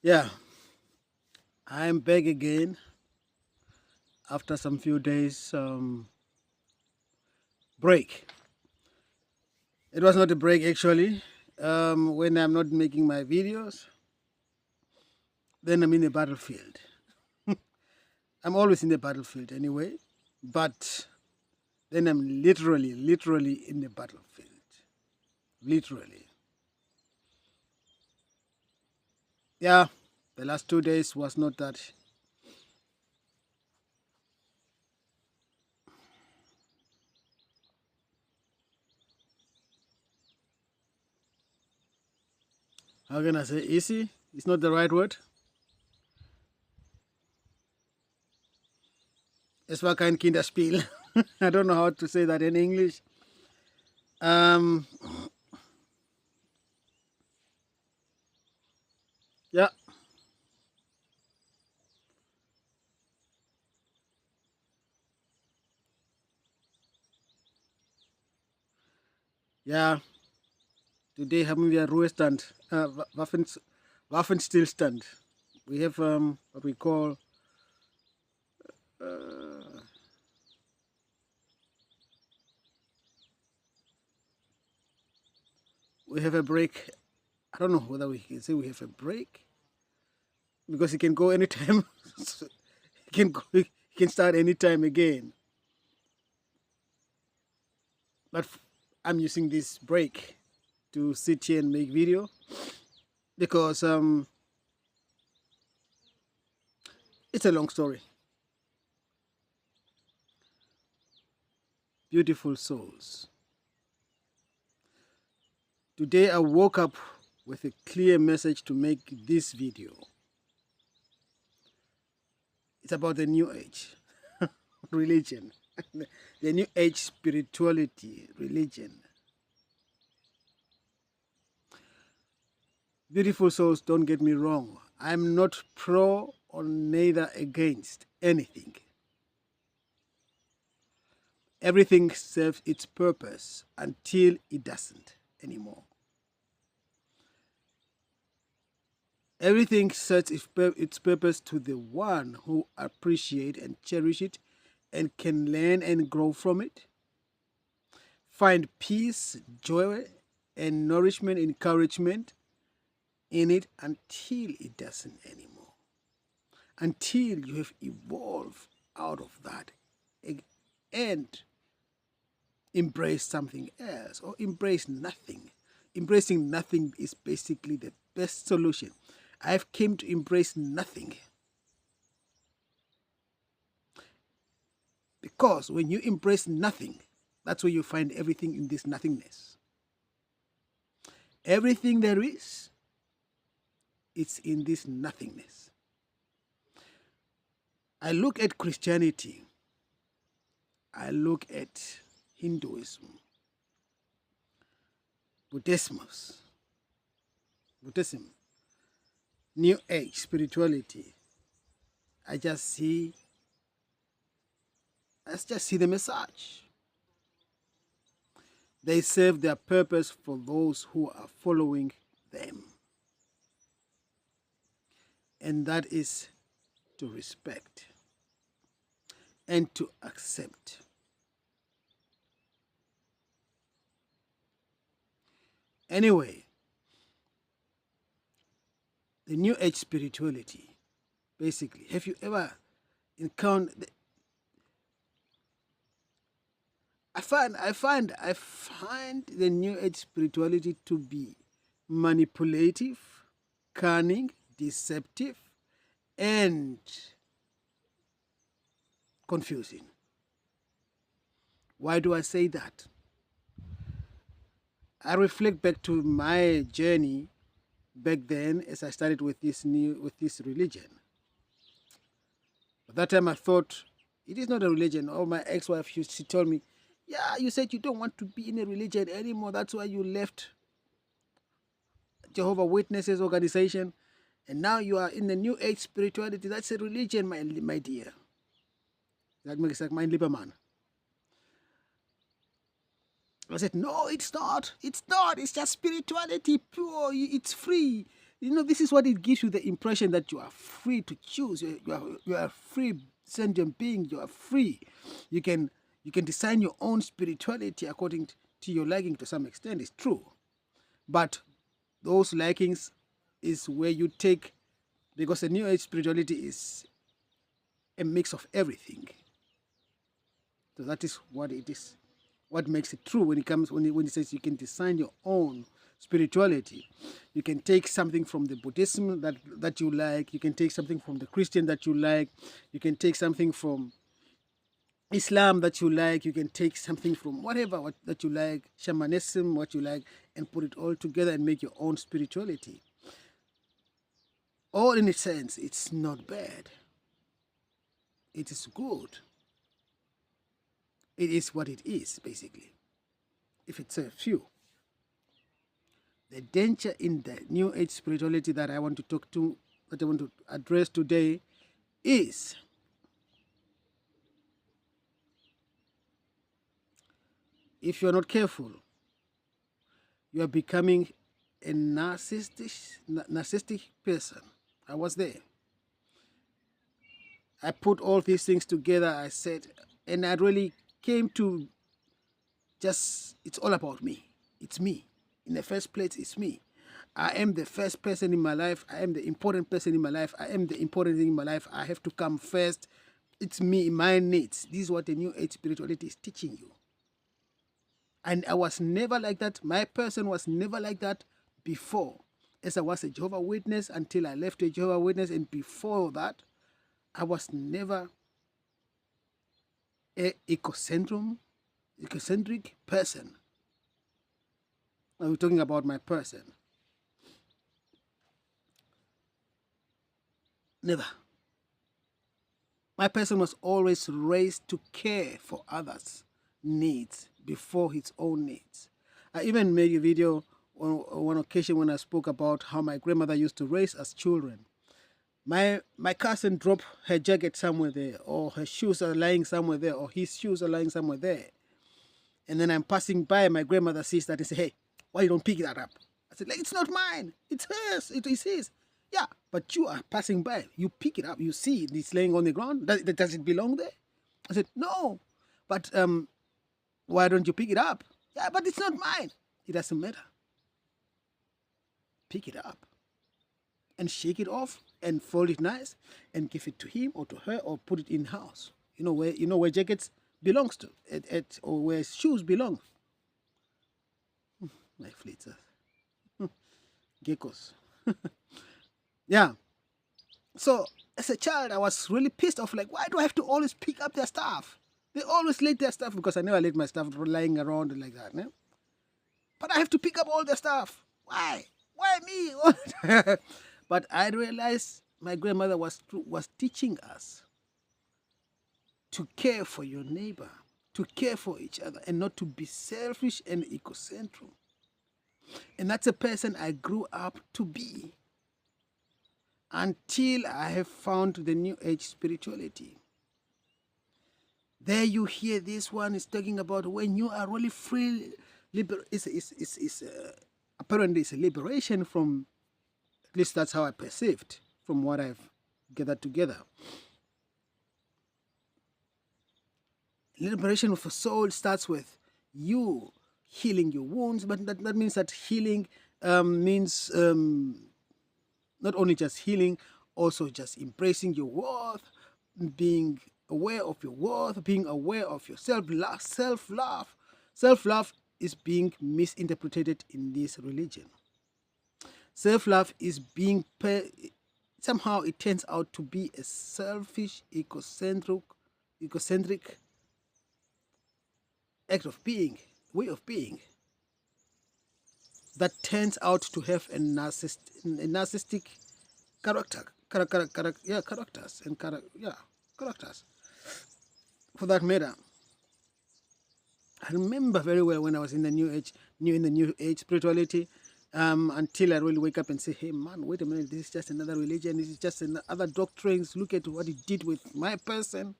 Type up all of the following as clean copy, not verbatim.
Yeah, I'm back again after some few days break. It was not a break actually. When I'm not making my videos, then I'm in the battlefield. I'm always in the battlefield anyway, but then I'm literally in the battlefield. Literally. Yeah, the last 2 days was not that. How can I say easy? It's not the right word. Es war kein Kinderspiel. I don't know how to say that in English. Um, yeah, yeah. Today haben wir Ruhestand, Waffenstillstand. We have what we call uh, we have a break. I don't know whether we can say we have a break because it can go anytime. So it can go, it can start anytime again. But I'm using this break to sit here and make video because it's a long story. Beautiful souls. Today I woke up with a clear message to make this video. It's about the New Age religion, the New Age spirituality religion. Beautiful souls, don't get me wrong. I'm not pro or neither against anything. Everything serves its purpose until it doesn't anymore. Everything serves its purpose to the one who appreciates and cherishes it and can learn and grow from it. Find peace, joy, and nourishment, encouragement in it until it doesn't anymore. Until you have evolved out of that and embrace something else or embrace nothing. Embracing nothing is basically the best solution. I've came to embrace nothing because when you embrace nothing, that's where you find everything in this nothingness. Everything there is, it's in this nothingness. I look at Christianity, I look at Hinduism, Buddhism, New Age spirituality. I just see the message. They serve their purpose for those who are following them. And that is to respect and to accept. Anyway, the New Age spirituality, basically, have you ever encountered? I find the New Age spirituality to be manipulative, cunning, deceptive, and confusing. Why do I say that? I reflect back to my journey back then as I started with this religion. At that time I thought it is not a religion. Oh, my ex-wife, she told me, yeah, you said you don't want to be in a religion anymore. That's why you left Jehovah Witnesses organization. And now you are in the New Age spirituality. That's a religion, my dear. That makes like mein lieber Mann. I said, no, it's not. It's not. It's just spirituality, pure. It's free. This is what it gives you, the impression that you are free to choose. You are free sentient being. You are free. You can design your own spirituality according to your liking to some extent. It's true. But those likings is where you take, because the New Age spirituality is a mix of everything. So that is what it is. What makes it true when it says you can design your own spirituality. You can take something from the Buddhism that you like. You can take something from the Christian that you like. You can take something from Islam that you like. You can take something from whatever that you like, shamanism, what you like, and put it all together and make your own spirituality. All in a sense, it's not bad. It is good. It is what it is, basically, if it serves you. The danger in the New Age spirituality that I want to address today is if you're not careful, you are becoming a narcissistic person. I was there. I put all these things together, I said, and I really came to it's all about me. It's me. In the first place, it's me. I am the first person in my life. I am the important person in my life. I am the important thing in my life. I have to come first. It's me, my needs. This is what the New Age spirituality is teaching you. And I was never like that. My person was never like that before. As I was a Jehovah's Witness until I left a Jehovah's Witness. And before that, I was never an egocentric person. Now we're talking about my person. Never. My person was always raised to care for others' needs before his own needs. I even made a video on one occasion when I spoke about how my grandmother used to raise us children. My cousin dropped her jacket somewhere there, or her shoes are lying somewhere there, or his shoes are lying somewhere there. And then I'm passing by, my grandmother sees that and says, "Hey, why you don't pick that up?" I said, "It's not mine. It's hers. It is his." "Yeah, but you are passing by. You pick it up. You see it's laying on the ground. Does it belong there?" I said, "No, but why don't you pick it up?" "Yeah, but it's not mine." "It doesn't matter. Pick it up and shake it off and fold it nice and give it to him or to her, or put it in house. You know where jackets belongs to, or where shoes belong." My fleets, geckos. Yeah. So as a child, I was really pissed off. Like, why do I have to always pick up their stuff? They always let their stuff, because I never let my stuff lying around like that. No? But I have to pick up all their stuff. Why? Why me? But I realized my grandmother was teaching us to care for your neighbor, to care for each other, and not to be selfish and egocentric. And that's a person I grew up to be until I have found the New Age spirituality. There you hear this one is talking about when you are really free. Apparently it's a liberation from, at least that's how I perceived from what I've gathered together. Liberation of a soul starts with you healing your wounds, but that means that healing means not only just healing, also just embracing your worth, being aware of your worth, being aware of your self-love. Self-love is being misinterpreted in this religion. Self-love is being, somehow it turns out to be a selfish, egocentric act of being, way of being, that turns out to have a narcissistic characters. For that matter, I remember very well when I was in the New Age spirituality, until I really wake up and say, "Hey man, wait a minute, this is just another religion. This is just another doctrines. Look at what it did with my person."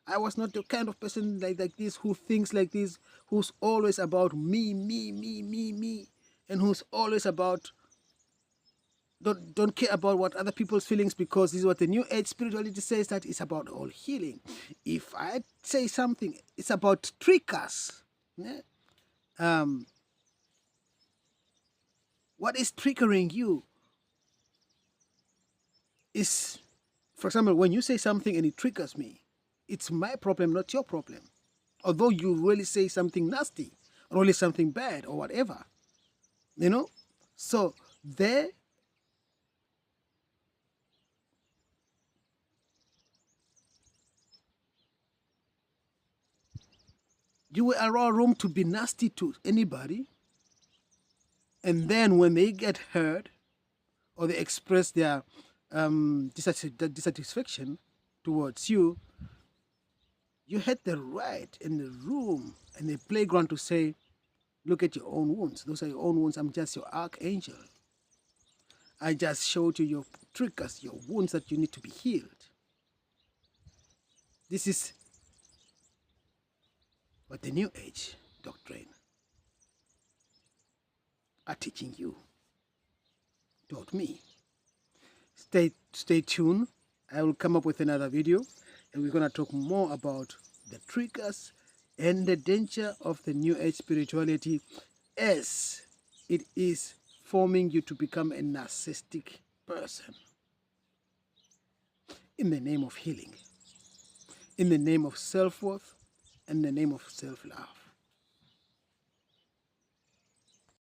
I was not the kind of person like this, who thinks like this, who's always about me, and who's always about Don't care about what other people's feelings, because this is what the New Age spirituality says, that it's about all healing. If I say something, it's about triggers. Yeah? What is triggering you is, for example, when you say something and it triggers me, it's my problem, not your problem. Although you really say something nasty, or really something bad, or whatever, you know. So there, you will allow room to be nasty to anybody, and then when they get hurt or they express their dissatisfaction towards you, you had the right in the room and the playground to say, look at your own wounds. Those are your own wounds. I'm just your archangel. I just showed you your triggers, your wounds that you need to be healed. This is what the New Age doctrine are teaching you, taught me. Stay tuned. I will come up with another video, and we're going to talk more about the triggers and the danger of the New Age spirituality as it is forming you to become a narcissistic person in the name of healing, in the name of self-worth, and in the name of self-love.